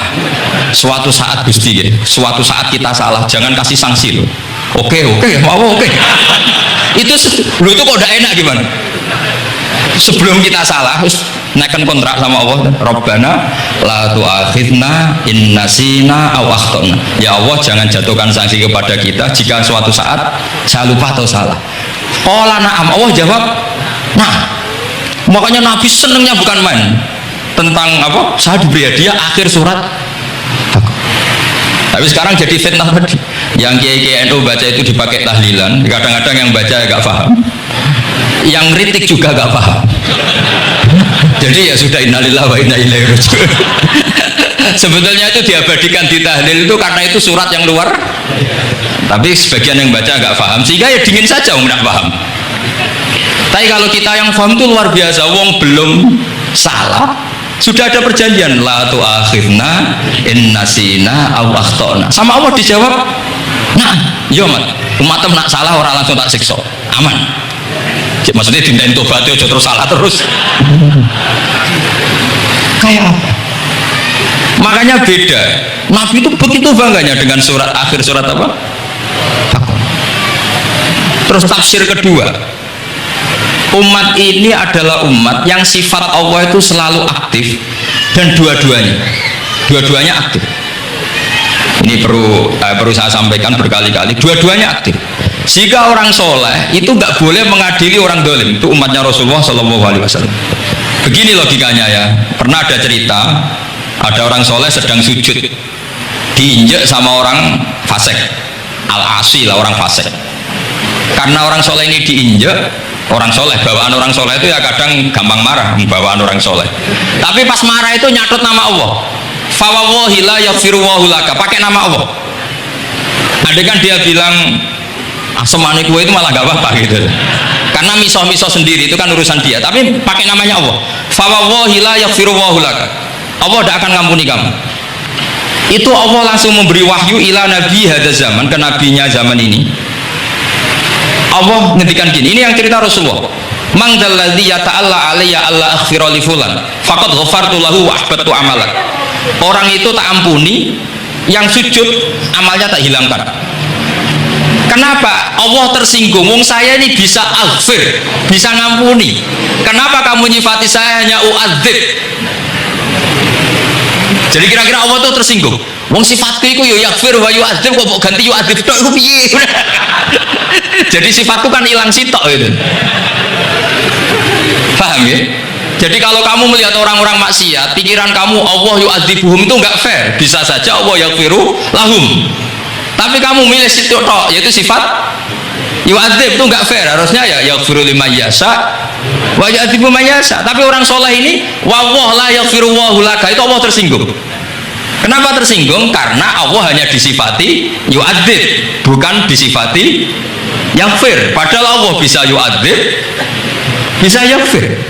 Suatu saat Gusti ya. Suatu saat kita salah. Jangan kasih sanksi loh. Oke, mau oke. Itu kok udah enak gimana? Sebelum kita salah, naikkan kontrak sama Allah. Rabbana la tu'akhidna in nasina aw akhtana. Ya Allah, jangan jatuhkan sanksi kepada kita jika suatu saat saya lupa atau salah. Qala na'am. Allah jawab, nah. Makanya Nabi senengnya bukan main tentang apa? Saya diberi hadiah akhir surat. Tapi sekarang jadi fitnah tadi. Yang kiai NU baca itu dipakai tahlilan. Kadang-kadang yang baca agak paham. Yang kritik juga gak paham. Jadi ya sudah innalillahi wa inna ilaihi raji'un. Sebetulnya itu diabadikan di tahlil itu karena itu surat yang luar. Tapi sebagian yang baca gak paham sehingga ya dingin saja nggak paham. Tapi kalau kita yang paham itu luar biasa. Wong belum salah sudah ada perjanjian la tu'akhidna in nasina aw akhtana. Sama Allah dijawab, nah, yo umat nak salah orang langsung tak siksa. Aman. Maksudnya dindain tobatnya aja terus salah terus. Kayak apa? Makanya beda. Nabi itu begitu bangganya dengan surat akhir surat apa? Terus tafsir kedua, umat ini adalah umat yang sifat Allah itu selalu aktif dan dua-duanya aktif. Ini perlu saya sampaikan berkali-kali, dua-duanya aktif. Jika orang soleh itu nggak boleh mengadili orang dolim, itu umatnya Rasulullah Shallallahu Alaihi Wasallam. Begini logikanya ya. Pernah ada cerita, ada orang soleh sedang sujud, diinjek sama orang fasik, al-asi lah orang fasik. Karena orang soleh ini diinjek, orang soleh, bawaan orang soleh itu ya kadang gampang marah, bawaan orang soleh. Tapi pas marah itu nyatut nama Allah. Fawawahi la yaghfirullahu laka, pakai nama Allah. Andai kan dia bilang semane kue itu malah gak apa-apa gitu, karena miso-miso sendiri itu kan urusan dia, tapi pakai namanya Allah. Fawawahi la yaghfirullahu laka, Allah tidak akan ngampuni kamu. Itu Allah langsung memberi wahyu ila nabi hadza zaman, ke nabinya zaman ini. Allah ngendikan gini, ini yang cerita Rasulullah. Man dzalladzi yata'alla alayya alla aghfira li fulan faqad ghafartu lahu wa ahbattu amalak. Orang itu tak ampuni, yang sujud amalnya tak hilangkan. Kenapa? Allah tersinggung. Wong saya ini bisa aghfir, bisa ngampuni. Kenapa kamu nyifati saya hanya u'adzib? Jadi kira-kira Allah itu tersinggung. Wong sifatku itu ya yaghfir wa yu'adzib, kok mau ganti yu'adzib tok iku piye? Jadi sifatku kan hilang sitok itu. Paham ya? Jadi kalau kamu melihat orang-orang maksiat, pikiran kamu Allah yu'adzibuhum itu enggak fair. Bisa saja Allah yaghfiru lahum. Tapi kamu milih situ tok, yaitu sifat Yu'adzib itu enggak fair, harusnya ya yaghfiru liman yasha wa yu'adzibu man yasha. Tapi orang soleh ini wallahu la yaghfiru wallahu laka, itu Allah tersinggung. Kenapa tersinggung? Karena Allah hanya disifati yu'adzib, bukan disifati yaghfir. Padahal Allah bisa yu'adzib, bisa yaghfir.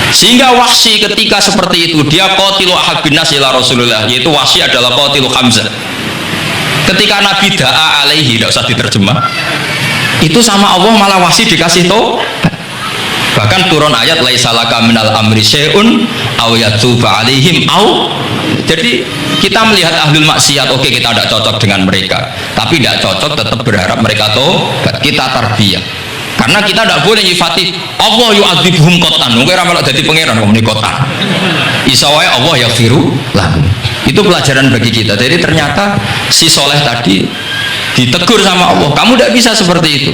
Sehingga Wahsy ketika seperti itu, dia qatilu ahabbin nas ila Rasulullah, yaitu Wahsy adalah qatilu Hamzah. Ketika Nabi da'a alaihi, tidak usah diterjemah, itu sama Allah malah Wahsy dikasih tobat. Bahkan turun ayat laisa laka minal amri syai'un aw yatuba alaihim aw. Jadi kita melihat ahlul maksiat, oke, kita tidak cocok dengan mereka, tapi tidak cocok tetap berharap mereka tobat. Kita tarbiyah, karena kita tidak boleh nyifati Allah yu'adzibuhum qatan. Mungkin ramal jadi pangeran kok kotan. Isawaya Allah yaghfiru lahum. Itu pelajaran bagi kita. Jadi ternyata si soleh tadi ditegur sama Allah, kamu tidak bisa seperti itu.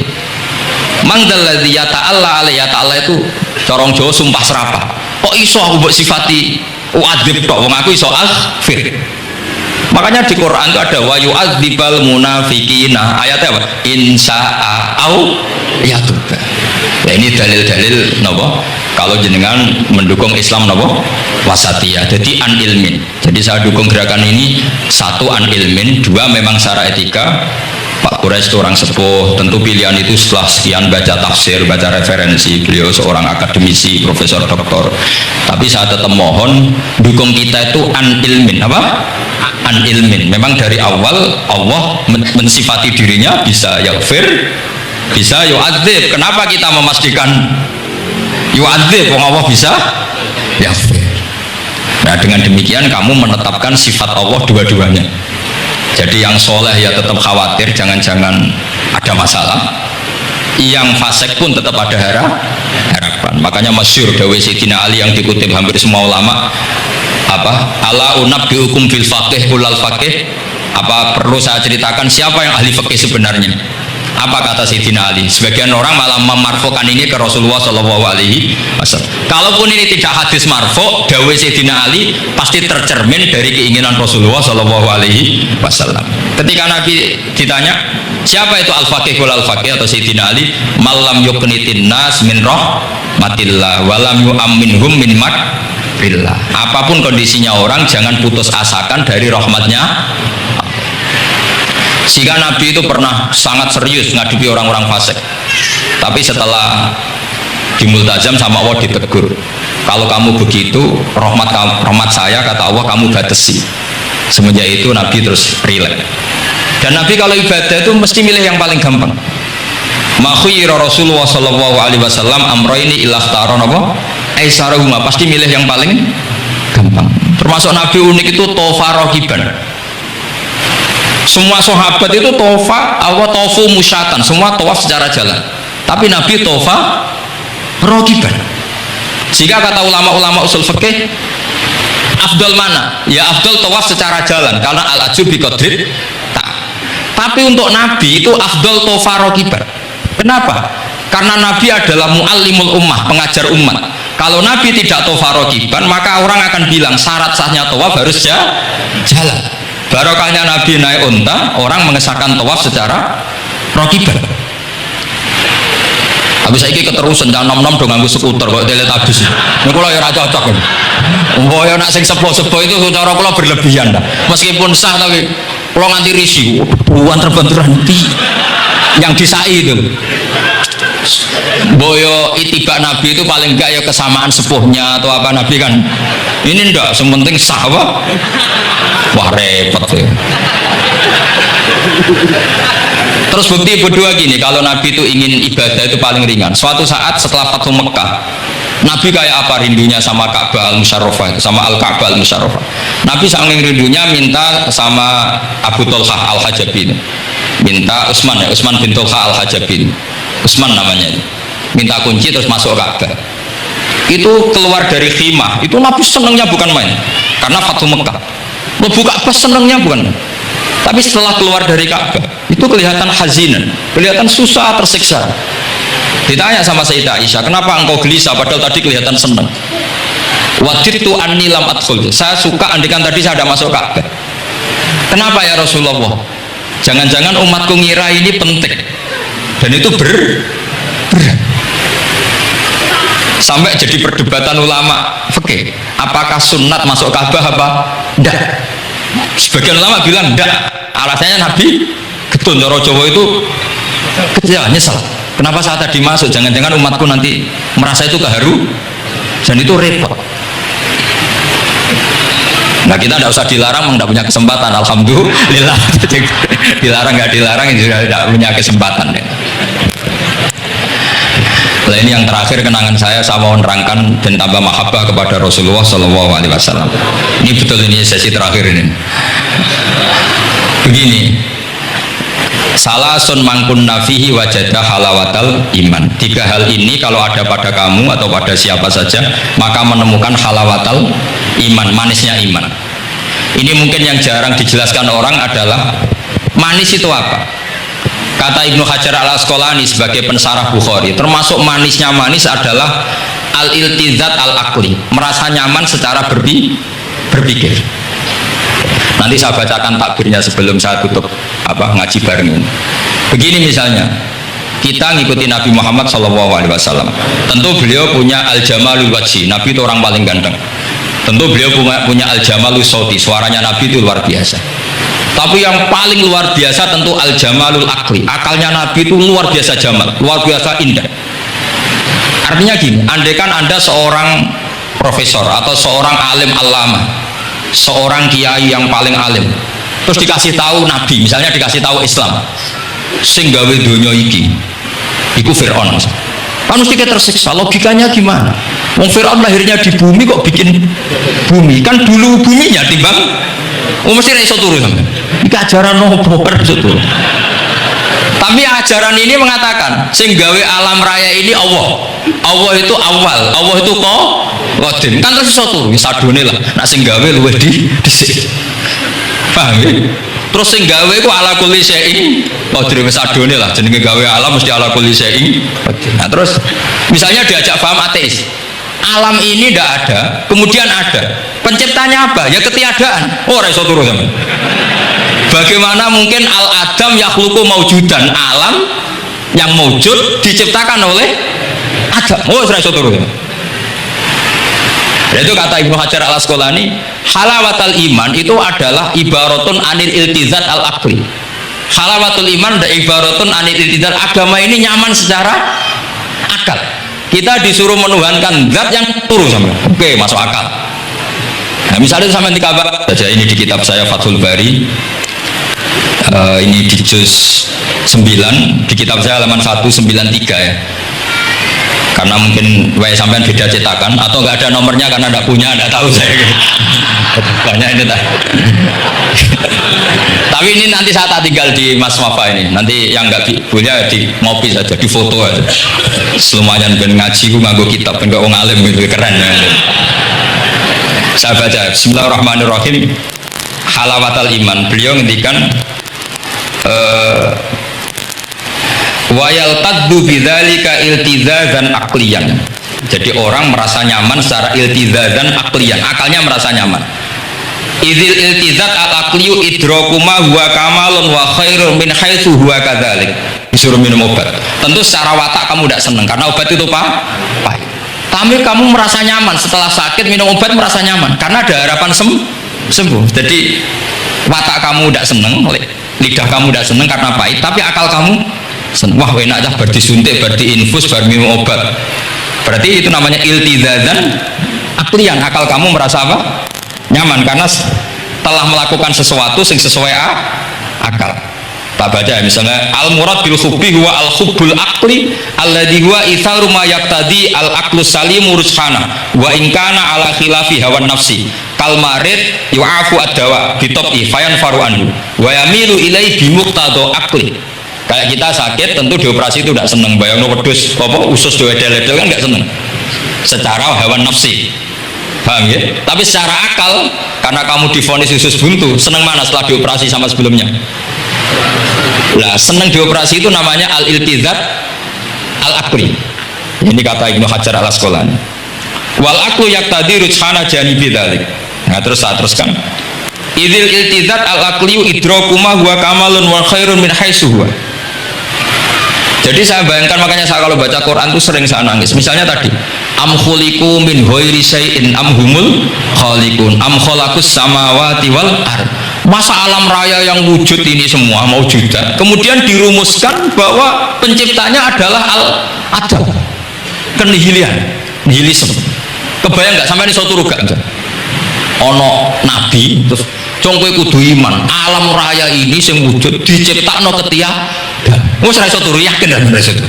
Mangdalladzi yata'alla alaihi, yata'alla itu corong Jawa sumpah serapah. Kok iso aku mbok sifati u'adzib tok, wong aku iso aghfir. Makanya di Quran itu ada wa yu'adzibal munafiqina, ayatnya apa? Insya'a au yatuba. Ya ini dalil-dalil napa? Kalau jenengan mendukung Islam napa? Wasatiyah. Jadi an ilmin. Jadi saya dukung gerakan ini, satu an ilmin, dua memang secara etika. Pak Quraisy itu orang sepuh, tentu pilihan itu setelah sekian baca tafsir, baca referensi, beliau seorang akademisi, profesor, doktor. Tapi saya tetap mohon dukung kita itu an ilmin, apa? An ilmin. Memang dari awal Allah mensifati dirinya bisa yaghfir, bisa yu'adzib. Kenapa kita memastikan yu'adzib? Allah bisa yaghfir. Nah, dengan demikian kamu menetapkan sifat Allah dua-duanya. Jadi yang soleh ya tetap khawatir jangan-jangan ada masalah, yang fasik pun tetap ada harapan. Makanya masyhur dawuh Sayyidina Ali yang dikutip hampir semua ulama, apa? Ala unabbiukum fil faqih ulal faqih. Apa perlu saya ceritakan siapa yang ahli fikih sebenarnya? Apa kata Sayyidina Ali? Sebagian orang malah memarfukan ini ke Rasulullah SAW. Kalaupun ini tidak hadis marfu, dawuh Sayyidina Ali pasti tercermin dari keinginan Rasulullah SAW. Ketika Nabi ditanya siapa itu al-faqih wal al-faqih atau Sayyidina Ali, malam yuknitin nas min rahmatillah walam yu'amminhum min makrillah. Apapun kondisinya orang, jangan putus asakan dari rahmatnya. Sehingga Nabi itu pernah sangat serius ngadepi orang-orang fasik. Tapi setelah dimultazam sama Allah ditegur, kalau kamu begitu rahmat saya kata Allah kamu batasi. Semenjak itu Nabi terus rileks. Dan Nabi kalau ibadah itu mesti milih yang paling gampang. Ma khuyira Rasulullah sallallahu alaihi wasallam amroini ilakhtara apa? Aisarahuma, pasti milih yang paling gampang. Termasuk Nabi unik itu tofa rokiban. Semua sahabat itu tofu musyatan, semua tawaf secara jalan. Tapi Nabi tofa rokiban. Sehingga kata ulama-ulama usul fikih, afdal mana? Ya afdal tawaf secara jalan, karena al-ajub biqadri tak. Tapi untuk Nabi itu afdal tofa rokiban. Kenapa? Karena Nabi adalah muallimul ummah, pengajar umat. Kalau Nabi tidak tofa rokiban, maka orang akan bilang syarat sahnya tawaf harus jalan. Barokahnya Nabi naik unta, orang mengesahkan tawaf secara rokiban. Habis saiki keterusan jangan nom-nom do nganggo skuter kok teletabis. Niku lho ya ora cocok. Mbok nak sing sepo-sepo itu cara kula berlebihan dah. Meskipun sah tapi kula nganti risih. Buan terbenturan yang disai itu. Boyo itibak Nabi itu paling enggak ya kesamaan sepuhnya atau apa Nabi kan. Ini ndak, sementing sah apa? Wah repot ya. Terus bukti berdua gini, kalau Nabi itu ingin ibadah itu paling ringan. Suatu saat setelah Fathu Mekah, Nabi kayak apa rindunya sama Ka'bah al-Musharrafah itu, sama Al-Ka'bah al-Musharrafah. Nabi saking rindunya minta sama Abu Tolhah al-Hajabi, minta Utsman bin Tolhah al-Hajabi, Utsman namanya, minta kunci terus masuk Ka'bah. Itu keluar dari khimah, itu Nabi senangnya bukan main, karena Fathu Mekah. Membuka Ka'bah senangnya bukan, tapi setelah keluar dari Ka'bah itu kelihatan hazinan, kelihatan susah, tersiksa. Ditanya sama Sayyidah Aisyah, kenapa engkau gelisah padahal tadi kelihatan senang? Wajidtu anni lam adkhul, saya suka andikan tadi saya ada masuk Ka'bah. Kenapa ya Rasulullah? Jangan-jangan umatku ngira ini penting. dan itu berat. Sampai jadi perdebatan ulama fikih, apakah sunat masuk Ka'bah apa enggak? Sebagian ulama bilang enggak, alasannya Nabi getun, cara Jawa itu kecewa, nyesel. Kenapa saat tadi masuk? Jangan-jangan umatku nanti merasa itu keharu dan itu repot. Nah kita tidak usah dilarang, tidak punya kesempatan. Alhamdulillah. Dilarang nggak dilarang, juga tidak punya kesempatan. Nah, ini yang terakhir kenangan saya mau menerangkan dan tambah mahabbah kepada Rasulullah Shallallahu Alaihi Wasallam. Ini betul, ini sesi terakhir ini. Begini, salasun mangkun nafihi wajadah halawatal iman. 3 hal ini kalau ada pada kamu atau pada siapa saja, maka menemukan halawatal iman, manisnya iman. Ini mungkin yang jarang dijelaskan orang adalah manis itu apa? Kata Ibnu Hajar al-Asqalani sebagai pensarah Bukhari, termasuk manisnya manis adalah al-iltizat al-akli, merasa nyaman secara berpikir. Nanti saya bacakan takbirnya sebelum saya tutup ngaji bareng ini. Begini misalnya, kita ngikuti Nabi Muhammad SAW. Tentu beliau punya al-jamalul wajhi, Nabi itu orang paling ganteng. Tentu beliau punya al-jamalul sauti, suaranya Nabi itu luar biasa. Tapi yang paling luar biasa tentu al-jamalul akli, akalnya Nabi itu luar biasa jamal, luar biasa indah. Artinya gini, andaikan Anda seorang profesor atau seorang alim alama, seorang kiai yang paling alim, terus dikasih tahu Nabi, misalnya dikasih tahu Islam, sing gawe donya iki iku Fir'aun, kan mesti kita tersiksa. Logikanya gimana? Wong Fir'aun lahirnya di bumi kok bikin bumi, kan dulu buminya timbang mesti iso turu sampean. Iki ajaran nopo iso turu. Tapi ajaran ini mengatakan sing gawe alam raya ini Allah. Allah itu awal, Allah itu qadim. Kan terus iso turu, sadone lah. Nek sing gawe luwih dhisik. Paham ya? Terus sing gawe iku ala kulli syai'in qadir, wis adone lah, jenenge gawe alam mesti ala kulli syai'in qadir. Nah, terus misalnya diajak paham ateis. Alam ini tidak ada, kemudian ada. Penciptanya apa? Ya ketiadaan. Oh, ora iso turu sampean. Bagaimana mungkin al-adam yakhluqu maujudan, alam yang maujud diciptakan oleh Adam. Oh, ora iso turu. Itu kata Ibnu Hajar al-Asqalani, halawatul iman itu adalah ibaratun anil iltizat al-aqli. Halawatul iman dan ibaratun anil iltizat, agama ini nyaman secara akal. Kita disuruh menuhankan zat yang turu sama. Oke, masuk akal. Nah, misalnya sampai di kabar saja, ini di kitab saya Fathul Bari, ini di juz 9, di kitab saya halaman 193 ya. Karena mungkin sampean beda cetakan atau nggak ada nomornya karena nggak punya, nggak tahu saya. Banyak ini tak. Tapi ini nanti saya tak tinggal di Mas Wafa ini. Nanti yang nggak punya di ngopi saja, di foto aja. Lumayan ben ngaji ku nganggo kitab, ben kok wong alim gitu, keren ya. Saya baca Bismillahirrahmanirrahim. Halawatul iman, beliau ngendikan wa yaltaddu bidzalika iltizazan aqliyan. Jadi orang merasa nyaman secara iltizazan aqliyan, akalnya merasa nyaman. Idzil iltizat al-aqliyu idrakuma huwa kamalun wa khairun min haitsu huwa kadzalik. Disuruh minum obat. Tentu secara watak kamu tidak senang karena obat itu pahit. Tapi kamu merasa nyaman setelah sakit minum obat, merasa nyaman karena ada harapan sembuh. Jadi watak kamu tidak senang, lidah kamu tidak senang karena pahit, tapi akal kamu senang. Wah, enak aja berarti suntik, berarti infus, berarti minum obat. Berarti itu namanya iltizazan aklian, akal kamu merasa apa? Nyaman karena telah melakukan sesuatu yang sesuai akal. Tak baca misalnya al murad bil hubbi huwa al hubbul aqli alladhi huwa itharu ma yaqtadi al aqlus salimu rushana wa in kana ala khilafi hawan nafsi kal marid yu'afu ad-dawa bi tabi fayan faru anhu wa yamilu ilai bi muqtada aqli. Kayak kita sakit tentu dioperasi itu tidak seneng, bayangno wedhus apa usus dewedel-edel kan enggak seneng secara hawan nafsi. Paham ya? Tapi secara akal, karena kamu divonis usus buntu, seneng mana setelah dioperasi sama sebelumnya? Nah, seneng dioperasi itu namanya al-iltizat al-aqli. Ini kata Ibnu Hajar al-Asqalani. Wal aqlu yaqtadi rujhana janibi dzalik. Nah, terus saya teruskan. Idzil iltizat al-aqli idrakuma huwa kamalun wa khairun min haitsu huwa. Jadi saya bayangkan, makanya saya kalau baca Quran itu sering saya nangis. Misalnya tadi, am khuliqu min ghairi syai'in am humul khaliqun am khalaqus samawati wal ard. Masa alam raya yang wujud ini semua maujudat kemudian dirumuskan bahwa penciptanya adalah al-adam, kenihilian, nihilisme. Kebayang nggak sampai ini suatu ruga enggak? Ono nabi terus congkoe kudu iman alam raya ini sing wujud diciptakno ketiadaan. Wes ra iso turu yakin dan bener itu.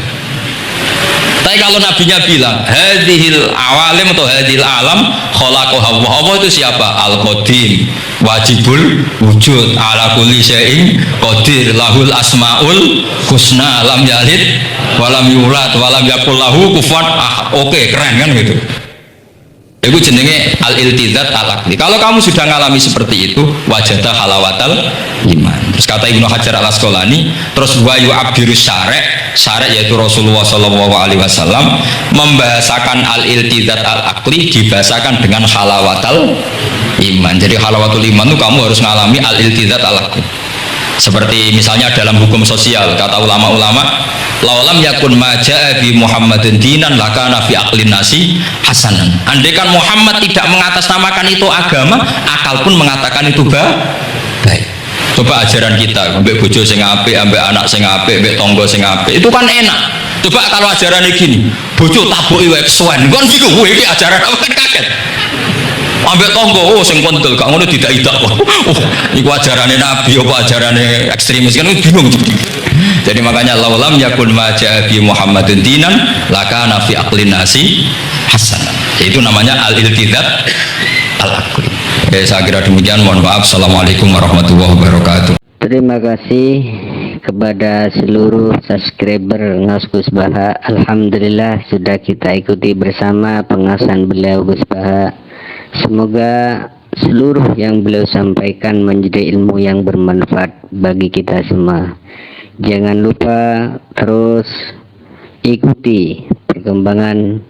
Tapi kalau nabinya bilang hadhil awalim atau hadhil alam khalaqaha Allah itu siapa? Al-Qadim, wajibul wujud, ala kulli syai'in qadir, lahul asmaul husna, lam yalid walam yulad walam yakul lahu kufuwan ahad. Oke, keren kan gitu. Itu jenenge al-iltizat al-aqli. Kalau kamu sudah ngalami seperti itu, wajada halawatal iman. Terus kata Ibnu Hajar al-Asqalani, terus wa yu'abbirus syarek yaitu Rasulullah sallallahu alaihi wasallam membahasakan al-iltizat al-aqli dibahasakan dengan halawatal iman. Jadi halawatul iman itu kamu harus ngalami al-iltizat al-aqli. Seperti misalnya dalam hukum sosial, kata ulama-ulama, laulam yakun maja'a bi Muhammadin dinan lakana fi aqlin nasi hasanan. Andaikan Muhammad tidak mengatasnamakan itu agama, akal pun mengatakan itu baik. Coba ajaran kita, ambek bojo sing apik, ambek anak sing apik, ambek tangga sing apik, itu kan enak. Coba kalau ajarannya gini, bojo taboki wae kesuwen, kon iki kowe iki ajaran apa kan kaget. Ambek tonggo, oh sing kontel, gak ngono tidak kok. Oh, iku ajarane nabi apa ajarane ekstremis kan bingung. Jadi makanya laulam yakun maja bi Muhammadin dinan lakana fi aqlin nasi hasanan. Itu namanya al-iltizat al-aqli. Saya kira demikian, mohon maaf. Assalamualaikum warahmatullahi wabarakatuh. Terima kasih kepada seluruh subscriber Ngaus Gus Baha. Alhamdulillah sudah kita ikuti bersama pengasahan beliau Gus Baha. Semoga seluruh yang beliau sampaikan menjadi ilmu yang bermanfaat bagi kita semua. Jangan lupa terus ikuti perkembangan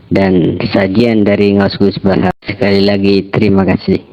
dan sajian dari Ngaus Gus Baha. Sekali lagi terima kasih.